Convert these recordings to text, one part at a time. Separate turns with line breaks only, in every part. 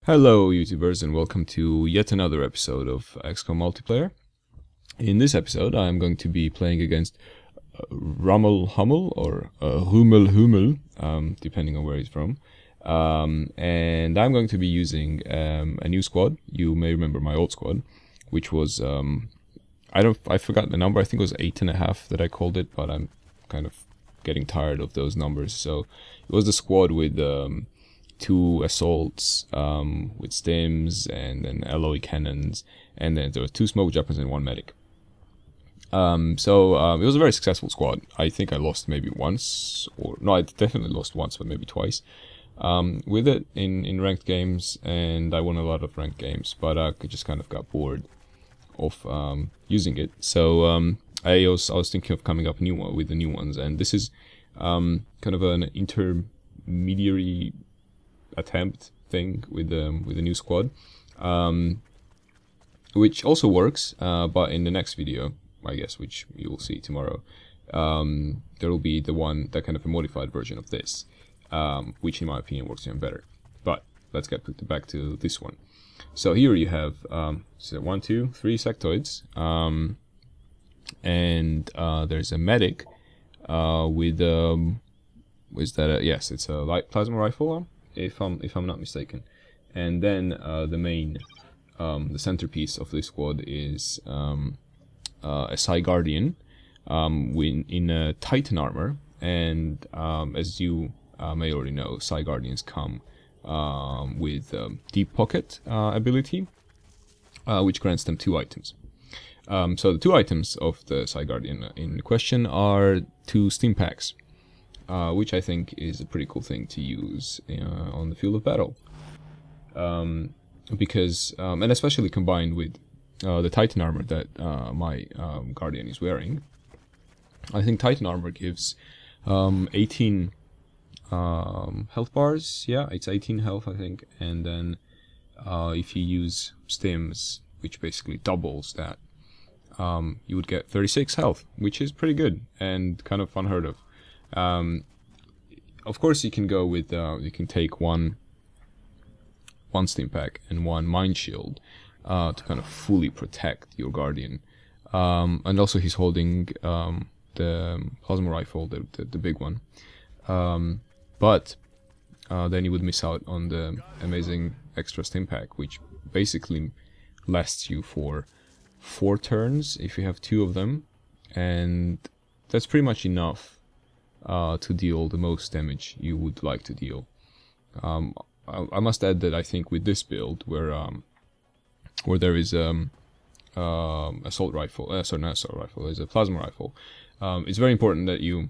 Hello YouTubers and welcome to yet another episode of XCOM multiplayer. In this episode I'm going to be playing against Rummel Hummel or Hummel Hummel, depending on where he's from. And I'm going to be using a new squad. You may remember my old squad, which was, I forgot the number, I think it was 8.5 that I called it, but I'm kind of getting tired of those numbers. So it was the squad with 2 assaults with Stims and then LOE cannons, and then there were 2 smoke weapons and 1 medic. It was a very successful squad. I think I lost maybe once, or no, I definitely lost once, but maybe twice with it in ranked games, and I won a lot of ranked games, but I just kind of got bored of using it. So I was thinking of coming up with the new ones, and this is kind of an intermediary attempt thing with the new squad, which also works, but in the next video, I guess, which you will see tomorrow, there will be that kind of a modified version of this, which in my opinion works even better. But let's get back to this one. So here you have 1, 2, 3 sectoids, and there's a medic with is that yes, it's a light plasma rifle, if I'm not mistaken. And then the centerpiece of this squad is a Psi Guardian in a Titan armor, and as you may already know, Psi Guardians come with deep pocket ability, which grants them 2 items. So the 2 items of the Psi Guardian in question are 2 stim packs, which I think is a pretty cool thing to use on the field of battle, because and especially combined with the Titan armor that my Guardian is wearing. I think Titan armor gives 18 health bars. Yeah, it's 18 health, I think. And then if you use Stims, which basically doubles that, you would get 36 health, which is pretty good and kind of unheard of. Of course, you can go with you can take one stim pack and 1 mind shield to kind of fully protect your Guardian, and also he's holding the plasma rifle, the big one, but then you would miss out on the amazing extra stim pack, which basically lasts you for 4 turns if you have 2 of them, and that's pretty much enough to deal the most damage you would like to deal. I must add that I think with this build, where there is assault rifle, sorry, not assault rifle, there's a plasma rifle. It's very important that you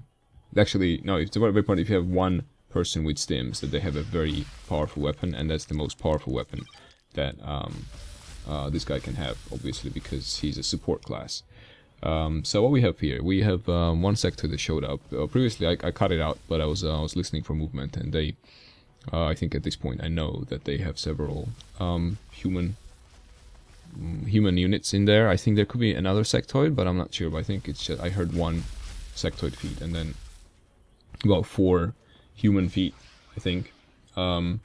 it's very important if you have 1 person with Stims, that they have a very powerful weapon, and that's the most powerful weapon that this guy can have, obviously, because he's a support class. So what we have here, we have 1 sector that showed up. Previously I cut it out, but I was listening for movement, and they, I think at this point I know that they have several human units in there. I think there could be another sectoid, but I'm not sure. But I think it's just, I heard 1 sectoid feet and then about 4 human feet, I think, more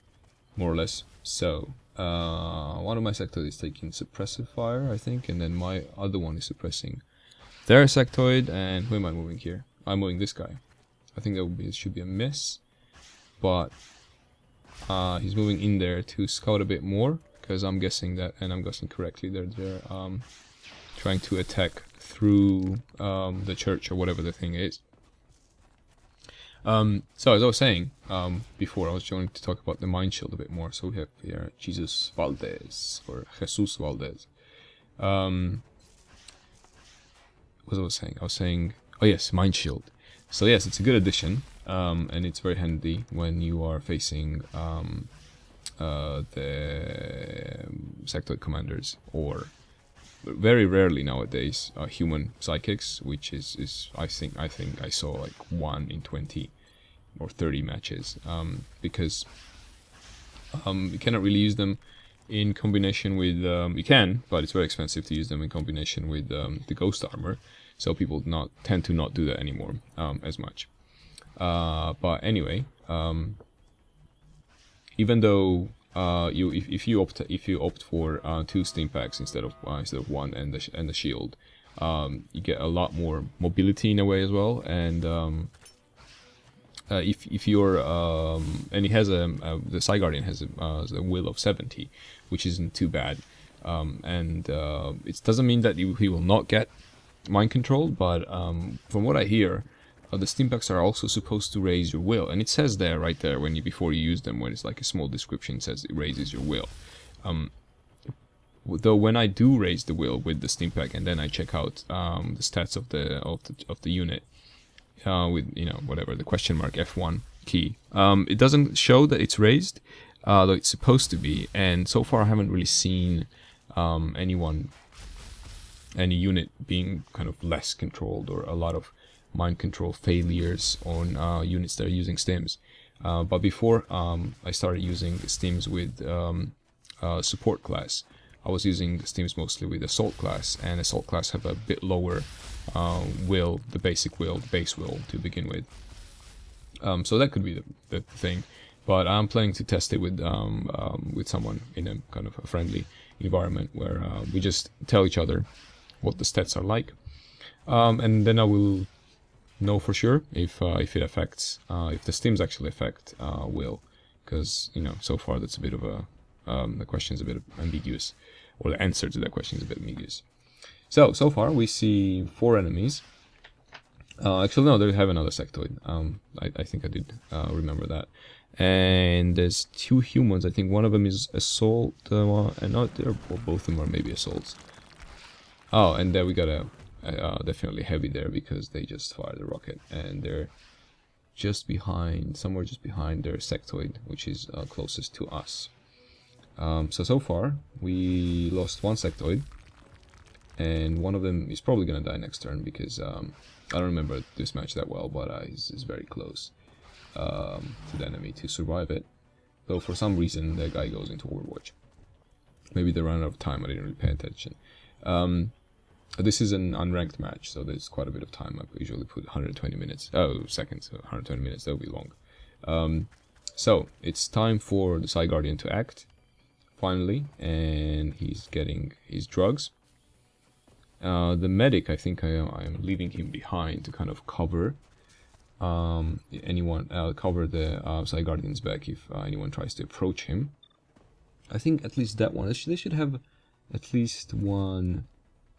or less. So one of my sectoids is taking suppressive fire, I think, and then my other one is suppressing their sectoid. And who am I moving here? I'm moving this guy. I think it should be a miss, but he's moving in there to scout a bit more, because I'm guessing that, and I'm guessing correctly, they're trying to attack through the church or whatever the thing is. So as I was saying before, I was going to talk about the mind shield a bit more. So we have here Jesus Valdez, or Jesus Valdez. What was I saying? Oh yes, mind shield. So yes, it's a good addition, and it's very handy when you are facing the sectoid commanders, or very rarely nowadays human psychics, which is I think I saw like 1 in 20 or 30 matches, because you cannot really use them in combination with you can, but it's very expensive to use them in combination with the ghost armor, so people tend to not do that anymore as much. But anyway, even though if you opt for 2 stim packs instead of one, and the shield, you get a lot more mobility in a way as well. And if you're and it has the Side Guardian has a will of 70, which isn't too bad. And it doesn't mean that he will not get mind controlled, but from what I hear, the stim packs are also supposed to raise your will, and it says there, right there, when before you use them, when it's like a small description, it says it raises your will. Though when I do raise the will with the stim pack, and then I check out the stats of the unit with, you know, whatever the question mark F1 key, it doesn't show that it's raised, though it's supposed to be. And so far I haven't really seen any unit being kind of less controlled, or a lot of mind control failures on units that are using stims. But before I started using stims with support class, I was using stims mostly with assault class, and assault class have a bit lower will, the basic will, the base will to begin with. So that could be the thing. But I'm planning to test it with someone in a kind of a friendly environment where we just tell each other what the stats are like, and then I will know for sure if it affects, if the stims actually affect will, because, you know, so far that's a bit of a the question is a bit ambiguous, or the answer to that question is a bit ambiguous. So far we see 4 enemies. Actually no, they have another sectoid. I think I did remember that. And there's 2 humans. I think one of them is assault, and not there. Well, both of them are maybe assaults. Oh, and there we got a definitely heavy there, because they just fired the rocket, and they're just behind, somewhere just behind their sectoid, which is closest to us. So far we lost 1 sectoid, and one of them is probably gonna die next turn, because I don't remember this match that well, but he's very close to the enemy to survive it. Though for some reason the guy goes into Overwatch. Maybe they ran out of time. I didn't really pay attention. This is an unranked match, so there's quite a bit of time. I usually put 120 minutes. Oh, seconds. 120 minutes. That'll be long. So it's time for the Side Guardian to act finally, and he's getting his drugs. The medic, I think I am leaving him behind to kind of cover cover the Side Guardian's back if anyone tries to approach him. I think at least that one. They should have at least 1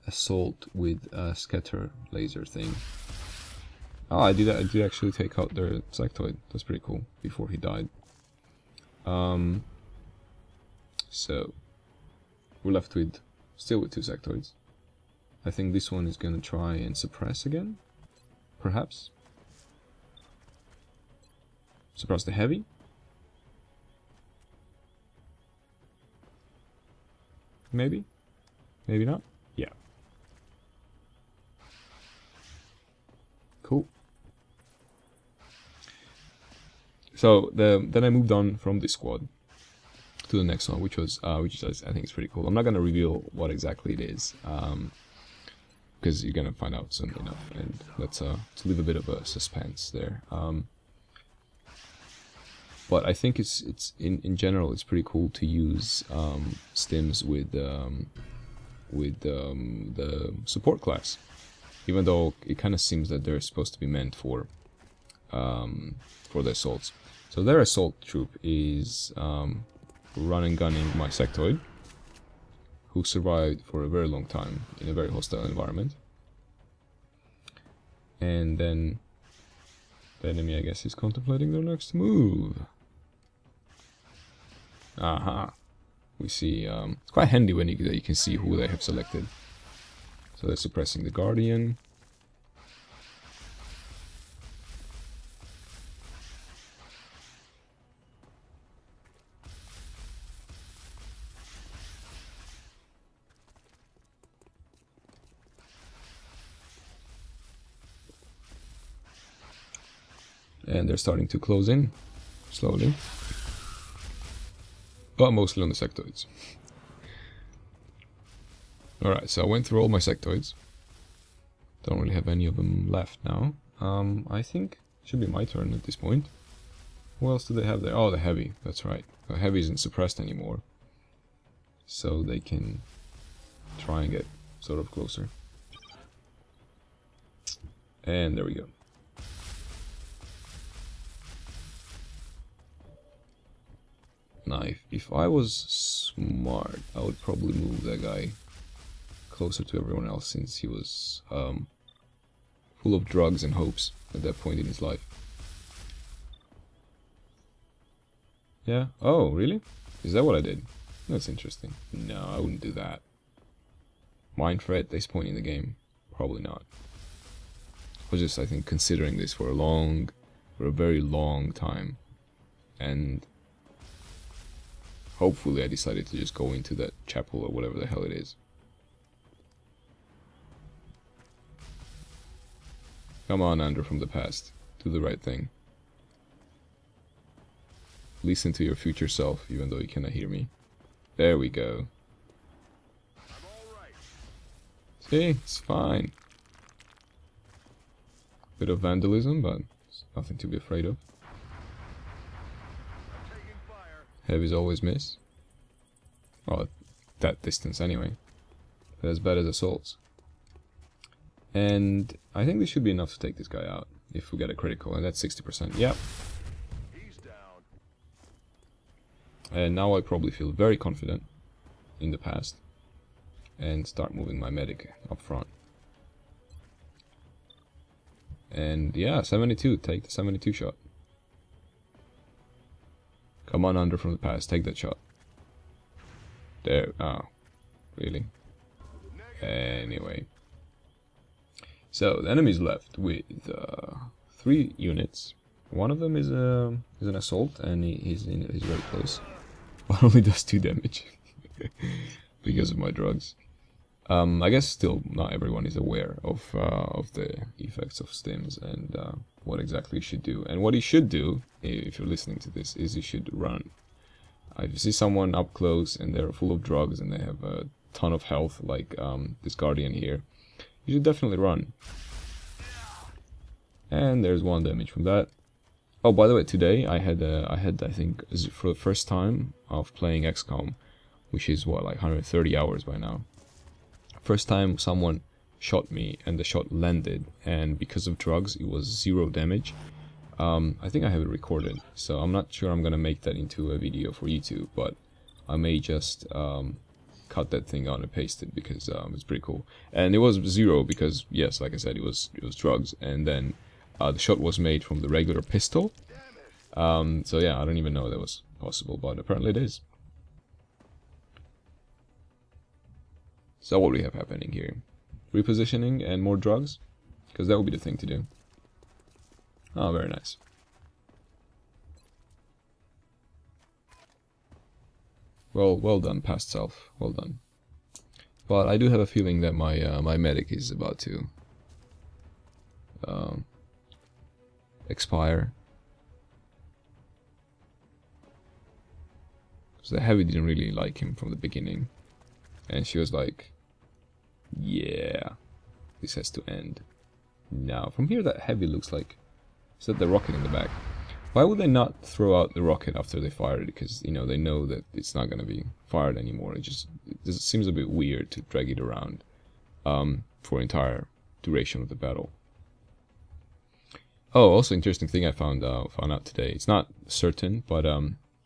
assault with a scatter laser thing. Oh, I did actually take out their sectoid. That's pretty cool. Before he died. So we're left with still with 2 sectoids. I think this one is gonna try and suppress again, perhaps. Suppress the heavy. Maybe, maybe not. Yeah. Cool. So then I moved on from this squad to the next one, which is I think is pretty cool. I'm not gonna reveal what exactly it is, because you're gonna find out soon enough, and let's to leave a bit of a suspense there. But I think it's in general it's pretty cool to use stims with the support class, even though it kind of seems that they're supposed to be meant for the assaults. So their assault troop is running gunning my sectoid, who survived for a very long time in a very hostile environment. And then the enemy, I guess, is contemplating their next move. Aha. We see, it's quite handy when you can see who they have selected. So they're suppressing the Guardian. And they're starting to close in, slowly. But mostly on the sectoids. Alright, so I went through all my sectoids. Don't really have any of them left now. I think it should be my turn at this point. What else do they have there? Oh, the heavy. That's right. The heavy isn't suppressed anymore, so they can try and get sort of closer. And there we go. Now, if I was smart, I would probably move that guy closer to everyone else, since he was full of drugs and hopes at that point in his life. Yeah? Oh, really? Is that what I did? That's interesting. No, I wouldn't do that. Mind threat this point in the game? Probably not. I was just, I think, considering this for a very long time. And hopefully I decided to just go into that chapel or whatever the hell it is. Come on, Andrew from the past. Do the right thing. Listen to your future self, even though you cannot hear me. There we go. See, it's fine. Bit of vandalism, but it's nothing to be afraid of. Heavies always miss. Well, at that distance anyway. But as bad as assaults. And I think this should be enough to take this guy out if we get a critical, and that's 60%. Yep. He's down. And now I probably feel very confident in the past and start moving my medic up front. And yeah, 72, take the 72 shot. Come on, Under from the past, take that shot. There, oh, really? Anyway. So, the enemy's left with 3 units. One of them is an assault, and he's very close. But only does 2 damage. Because of my drugs. I guess still not everyone is aware of the effects of Stims and what exactly you should do. And what you should do, if you're listening to this, is you should run. If you see someone up close and they're full of drugs and they have a ton of health, like this Guardian here, you should definitely run. And there's 1 damage from that. Oh, by the way, today I had I think for the first time of playing XCOM, which is what, like 130 hours by now. First time someone shot me and the shot landed, and because of drugs it was 0 damage. I think I have it recorded, so I'm not sure I'm gonna make that into a video for YouTube, but I may just cut that thing out and paste it, because it's pretty cool. And it was 0 because, yes, like I said, it was drugs, and then the shot was made from the regular pistol. So yeah, I don't even know that was possible, but apparently it is. So what do we have happening here? Repositioning and more drugs? Because that would be the thing to do. Oh, very nice. Well done, past self. Well done. But I do have a feeling that my my medic is about to expire. Because the heavy didn't really like him from the beginning. And she was like, yeah, this has to end. Now, from here that heavy looks like... Is that the rocket in the back? Why would they not throw out the rocket after they fired it? Because, you know, they know that it's not going to be fired anymore. It just seems a bit weird to drag it around for entire duration of the battle. Oh, also interesting thing I found out today. It's not certain, but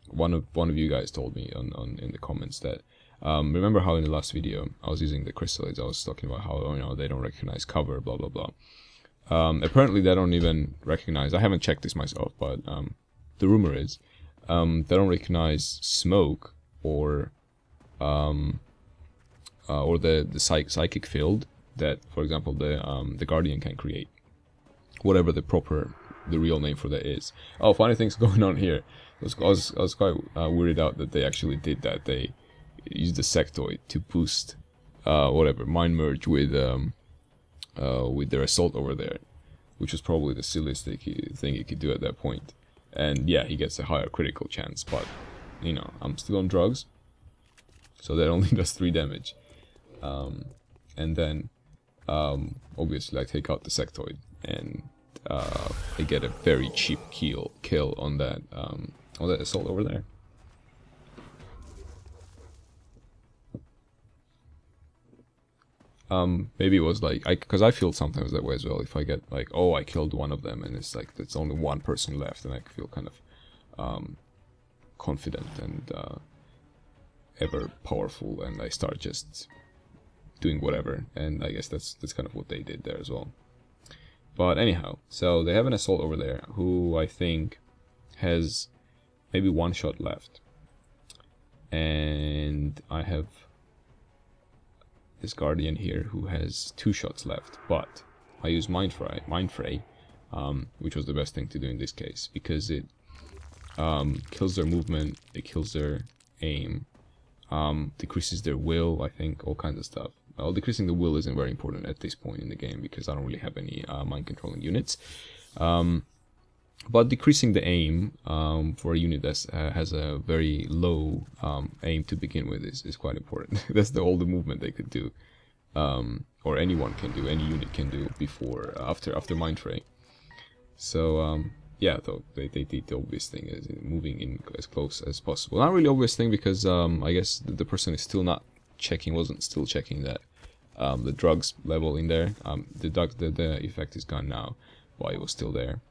one of you guys told me in the comments that remember how in the last video I was using the crystalids. I was talking about how, you know, they don't recognize cover, blah blah blah. Apparently they don't even recognize, I haven't checked this myself, but the rumor is they don't recognize smoke or the psychic field that, for example, the Guardian can create, whatever the real name for that is. Oh, funny things going on here. I was quite weirded out that they actually did that. They used the sectoid to boost whatever mind merge with their assault over there, which was probably the silliest thing he could do at that point. And yeah, he gets a higher critical chance, but you know, I'm still on drugs, so that only does 3 damage. And then obviously I take out the sectoid, and I get a very cheap kill on that assault over there. Maybe it was like, because I feel sometimes that way as well. If I get like, oh, I killed one of them, and it's like there's only one person left, and I feel kind of confident and ever powerful, and I start just doing whatever. And I guess that's kind of what they did there as well. But anyhow, so they have an assault over there who I think has maybe one shot left, and I have this Guardian here who has 2 shots left, but I use Mind Fray, which was the best thing to do in this case, because it kills their movement, it kills their aim, decreases their will, I think, all kinds of stuff. Well, decreasing the will isn't very important at this point in the game, because I don't really have any mind controlling units. But decreasing the aim for a unit that has a very low aim to begin with is quite important. That's all the movement they could do, or anyone can do, any unit can do before after Mind Fray. So yeah, though they did the obvious thing, is moving in as close as possible. Not really obvious thing, because I guess the person is still not checking, wasn't still checking that the drugs level in there. The effect is gone now, while it was still there.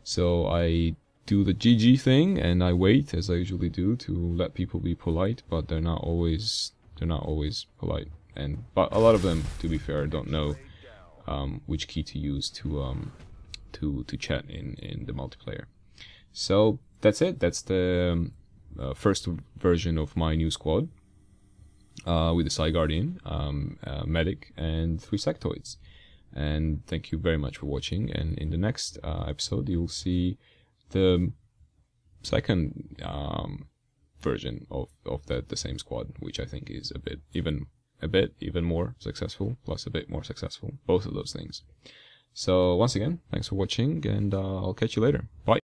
So I do the GG thing, and I wait, as I usually do, to let people be polite, but they're not always polite. But a lot of them, to be fair, don't know which key to use to chat in the multiplayer. So that's it. That's the first version of my new squad with the Psy Guardian, medic, and 3 sectoids. And thank you very much for watching, and in the next episode you'll see the second version of the same squad, which I think is even more successful, plus a bit more successful, both of those things. So once again, thanks for watching, and I'll catch you later. Bye.